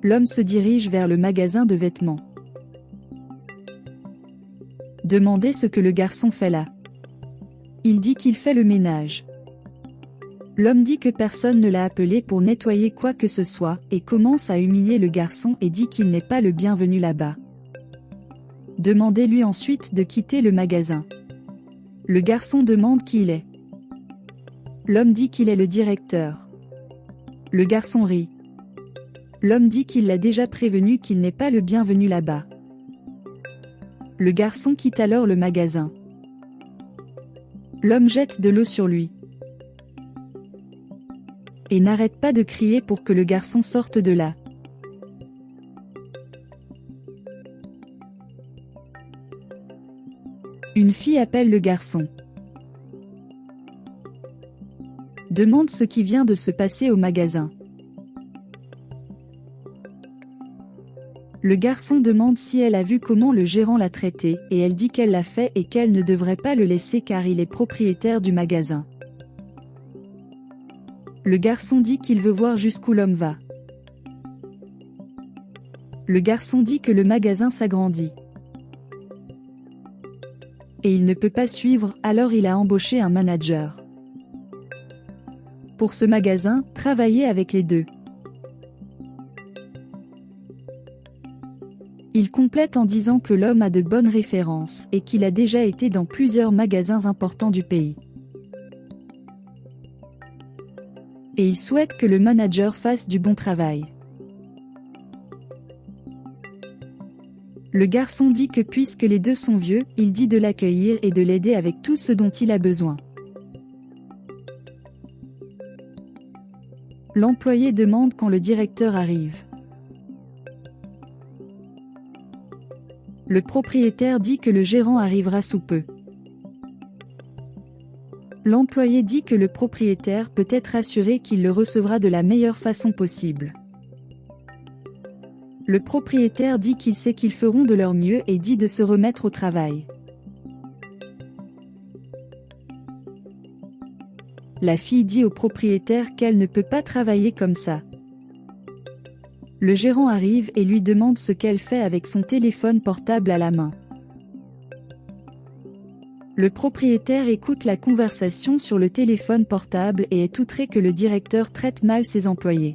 L'homme se dirige vers le magasin de vêtements. Demandez ce que le garçon fait là. Il dit qu'il fait le ménage. L'homme dit que personne ne l'a appelé pour nettoyer quoi que ce soit, et commence à humilier le garçon et dit qu'il n'est pas le bienvenu là-bas. Demandez-lui ensuite de quitter le magasin. Le garçon demande qui il est. L'homme dit qu'il est le directeur. Le garçon rit. L'homme dit qu'il l'a déjà prévenu qu'il n'est pas le bienvenu là-bas. Le garçon quitte alors le magasin. L'homme jette de l'eau sur lui. Et n'arrête pas de crier pour que le garçon sorte de là. Une fille appelle le garçon. Demande ce qui vient de se passer au magasin. Le garçon demande si elle a vu comment le gérant l'a traité, et elle dit qu'elle l'a fait et qu'elle ne devrait pas le laisser car il est propriétaire du magasin. Le garçon dit qu'il veut voir jusqu'où l'homme va. Le garçon dit que le magasin s'agrandit. Et il ne peut pas suivre, alors il a embauché un manager. Pour ce magasin, travailler avec les deux. Il complète en disant que l'homme a de bonnes références et qu'il a déjà été dans plusieurs magasins importants du pays. Et il souhaite que le manager fasse du bon travail. Le garçon dit que puisque les deux sont vieux, il dit de l'accueillir et de l'aider avec tout ce dont il a besoin. L'employé demande quand le directeur arrive. Le propriétaire dit que le gérant arrivera sous peu. L'employé dit que le propriétaire peut être assuré qu'il le recevra de la meilleure façon possible. Le propriétaire dit qu'il sait qu'ils feront de leur mieux et dit de se remettre au travail. La fille dit au propriétaire qu'elle ne peut pas travailler comme ça. Le gérant arrive et lui demande ce qu'elle fait avec son téléphone portable à la main. Le propriétaire écoute la conversation sur le téléphone portable et est outré que le directeur traite mal ses employés.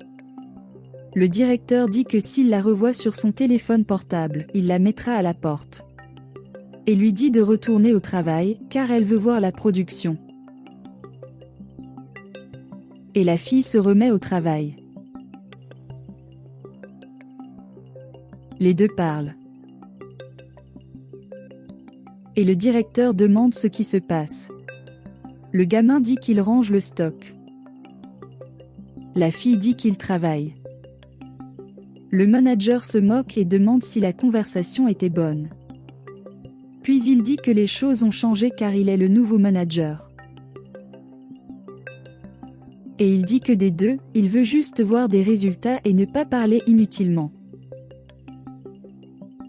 Le directeur dit que s'il la revoit sur son téléphone portable, il la mettra à la porte. Et lui dit de retourner au travail, car elle veut voir la production. Et la fille se remet au travail. Les deux parlent. Et le directeur demande ce qui se passe. Le gamin dit qu'il range le stock. La fille dit qu'il travaille. Le manager se moque et demande si la conversation était bonne. Puis il dit que les choses ont changé car il est le nouveau manager. Et il dit que des deux, il veut juste voir des résultats et ne pas parler inutilement.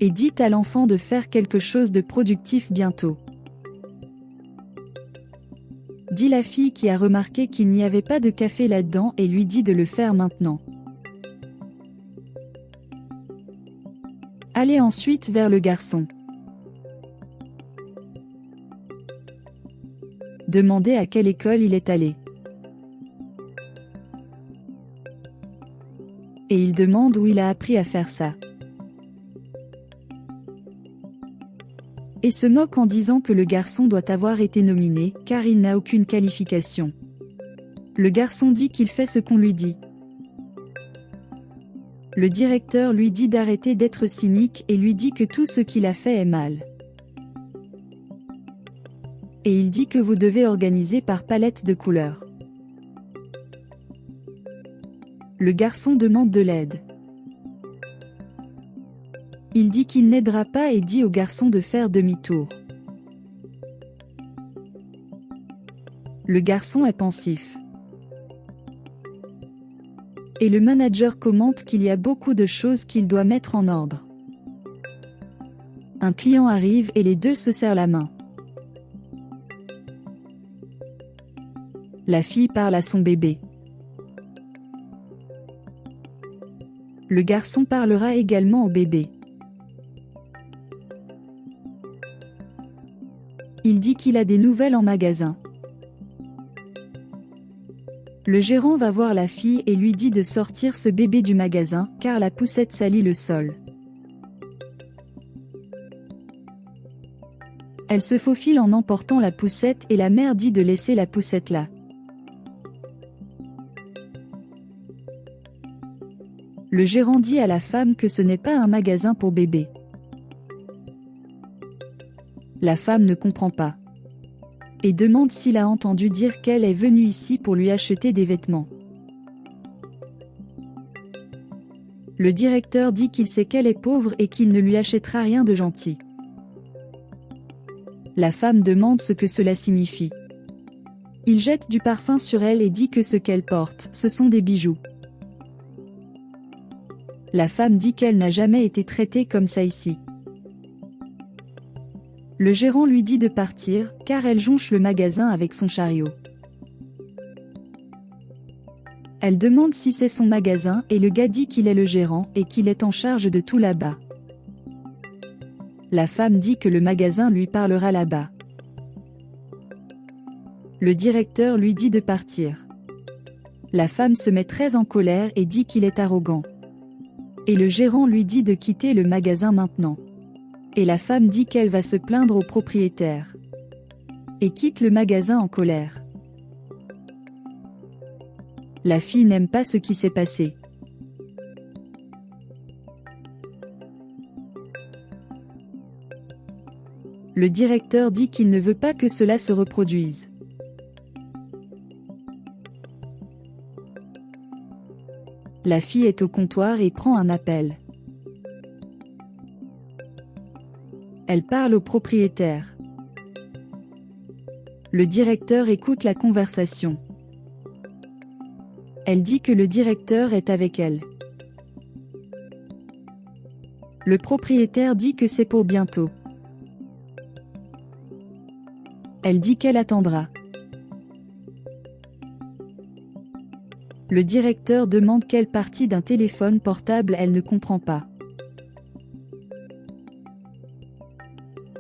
Et dit à l'enfant de faire quelque chose de productif bientôt. Dit la fille qui a remarqué qu'il n'y avait pas de café là-dedans et lui dit de le faire maintenant. Allez ensuite vers le garçon. Demandez à quelle école il est allé. Et il demande où il a appris à faire ça. Et se moque en disant que le garçon doit avoir été nominé, car il n'a aucune qualification. Le garçon dit qu'il fait ce qu'on lui dit. Le directeur lui dit d'arrêter d'être cynique et lui dit que tout ce qu'il a fait est mal. Et il dit que vous devez organiser par palette de couleurs. Le garçon demande de l'aide. Il dit qu'il n'aidera pas et dit au garçon de faire demi-tour. Le garçon est pensif. Et le manager commente qu'il y a beaucoup de choses qu'il doit mettre en ordre. Un client arrive et les deux se serrent la main. La fille parle à son bébé. Le garçon parlera également au bébé. Il dit qu'il a des nouvelles en magasin. Le gérant va voir la fille et lui dit de sortir ce bébé du magasin, car la poussette salit le sol. Elle se faufile en emportant la poussette et la mère dit de laisser la poussette là. Le gérant dit à la femme que ce n'est pas un magasin pour bébé. La femme ne comprend pas. Et demande s'il a entendu dire qu'elle est venue ici pour lui acheter des vêtements. Le directeur dit qu'il sait qu'elle est pauvre et qu'il ne lui achètera rien de gentil. La femme demande ce que cela signifie. Il jette du parfum sur elle et dit que ce qu'elle porte, ce sont des bijoux. La femme dit qu'elle n'a jamais été traitée comme ça ici. Le gérant lui dit de partir, car elle jonche le magasin avec son chariot. Elle demande si c'est son magasin et le gars dit qu'il est le gérant et qu'il est en charge de tout là-bas. La femme dit que le magasin lui parlera là-bas. Le directeur lui dit de partir. La femme se met très en colère et dit qu'il est arrogant. Et le gérant lui dit de quitter le magasin maintenant. Et la femme dit qu'elle va se plaindre au propriétaire. Et quitte le magasin en colère. La fille n'aime pas ce qui s'est passé. Le directeur dit qu'il ne veut pas que cela se reproduise. La fille est au comptoir et prend un appel. Elle parle au propriétaire. Le directeur écoute la conversation. Elle dit que le directeur est avec elle. Le propriétaire dit que c'est pour bientôt. Elle dit qu'elle attendra. Le directeur demande quelle partie d'un téléphone portable elle ne comprend pas.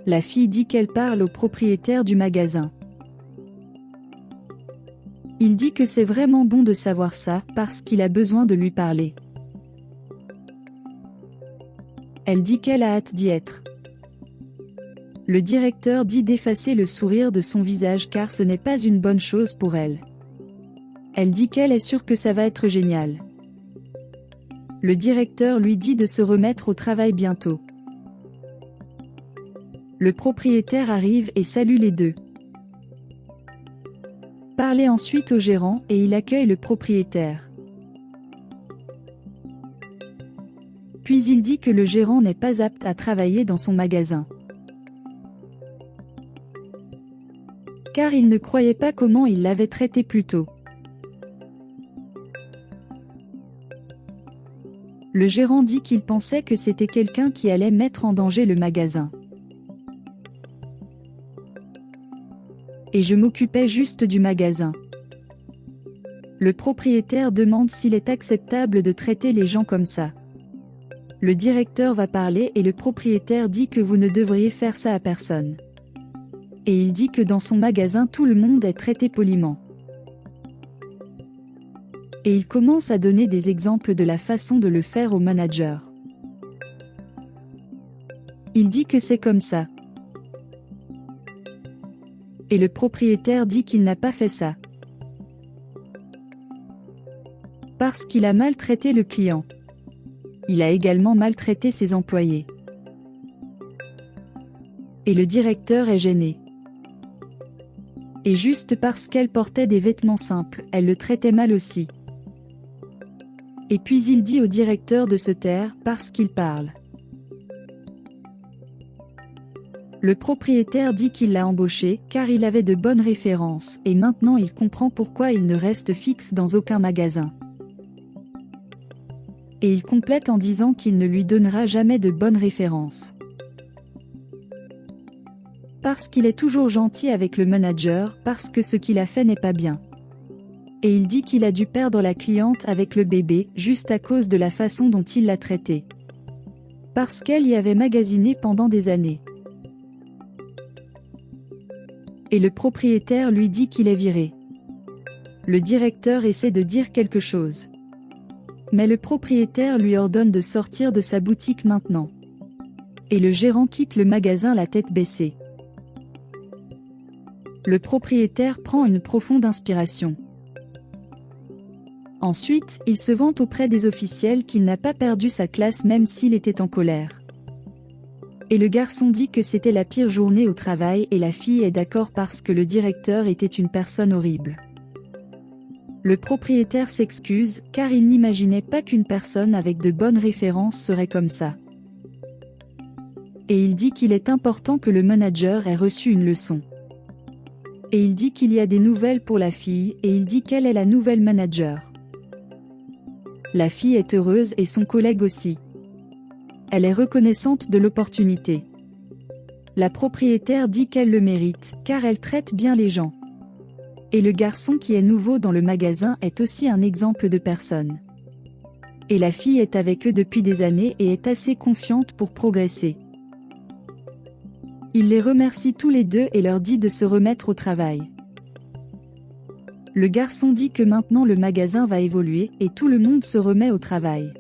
La fille dit qu'elle parle au propriétaire du magasin. Il dit que c'est vraiment bon de savoir ça, parce qu'il a besoin de lui parler. Elle dit qu'elle a hâte d'y être. Le directeur dit d'effacer le sourire de son visage car ce n'est pas une bonne chose pour elle. Elle dit qu'elle est sûre que ça va être génial. Le directeur lui dit de se remettre au travail bientôt. Le propriétaire arrive et salue les deux. Parlez ensuite au gérant et il accueille le propriétaire. Puis il dit que le gérant n'est pas apte à travailler dans son magasin. Car il ne croyait pas comment il l'avait traité plus tôt. Le gérant dit qu'il pensait que c'était quelqu'un qui allait mettre en danger le magasin. Et je m'occupais juste du magasin. Le propriétaire demande s'il est acceptable de traiter les gens comme ça. Le directeur va parler et le propriétaire dit que vous ne devriez faire ça à personne. Et il dit que dans son magasin tout le monde est traité poliment. Et il commence à donner des exemples de la façon de le faire au manager. Il dit que c'est comme ça. Et le propriétaire dit qu'il n'a pas fait ça. Parce qu'il a maltraité le client. Il a également maltraité ses employés. Et le directeur est gêné. Et juste parce qu'elle portait des vêtements simples, elle le traitait mal aussi. Et puis il dit au directeur de se taire parce qu'il parle. Le propriétaire dit qu'il l'a embauché car il avait de bonnes références et maintenant il comprend pourquoi il ne reste fixe dans aucun magasin. Et il complète en disant qu'il ne lui donnera jamais de bonnes références. Parce qu'il est toujours gentil avec le manager, parce que ce qu'il a fait n'est pas bien. Et il dit qu'il a dû perdre la cliente avec le bébé, juste à cause de la façon dont il l'a traitée. Parce qu'elle y avait magasiné pendant des années. Et le propriétaire lui dit qu'il est viré. Le directeur essaie de dire quelque chose. Mais le propriétaire lui ordonne de sortir de sa boutique maintenant. Et le gérant quitte le magasin la tête baissée. Le propriétaire prend une profonde inspiration. Ensuite, il se vante auprès des officiels qu'il n'a pas perdu sa classe même s'il était en colère. Et le garçon dit que c'était la pire journée au travail et la fille est d'accord parce que le directeur était une personne horrible. Le propriétaire s'excuse car il n'imaginait pas qu'une personne avec de bonnes références serait comme ça. Et il dit qu'il est important que le manager ait reçu une leçon. Et il dit qu'il y a des nouvelles pour la fille et il dit qu'elle est la nouvelle manager. La fille est heureuse et son collègue aussi. Elle est reconnaissante de l'opportunité. La propriétaire dit qu'elle le mérite car elle traite bien les gens. Et le garçon qui est nouveau dans le magasin est aussi un exemple de personne. Et la fille est avec eux depuis des années et est assez confiante pour progresser. Il les remercie tous les deux et leur dit de se remettre au travail. Le garçon dit que maintenant le magasin va évoluer et tout le monde se remet au travail.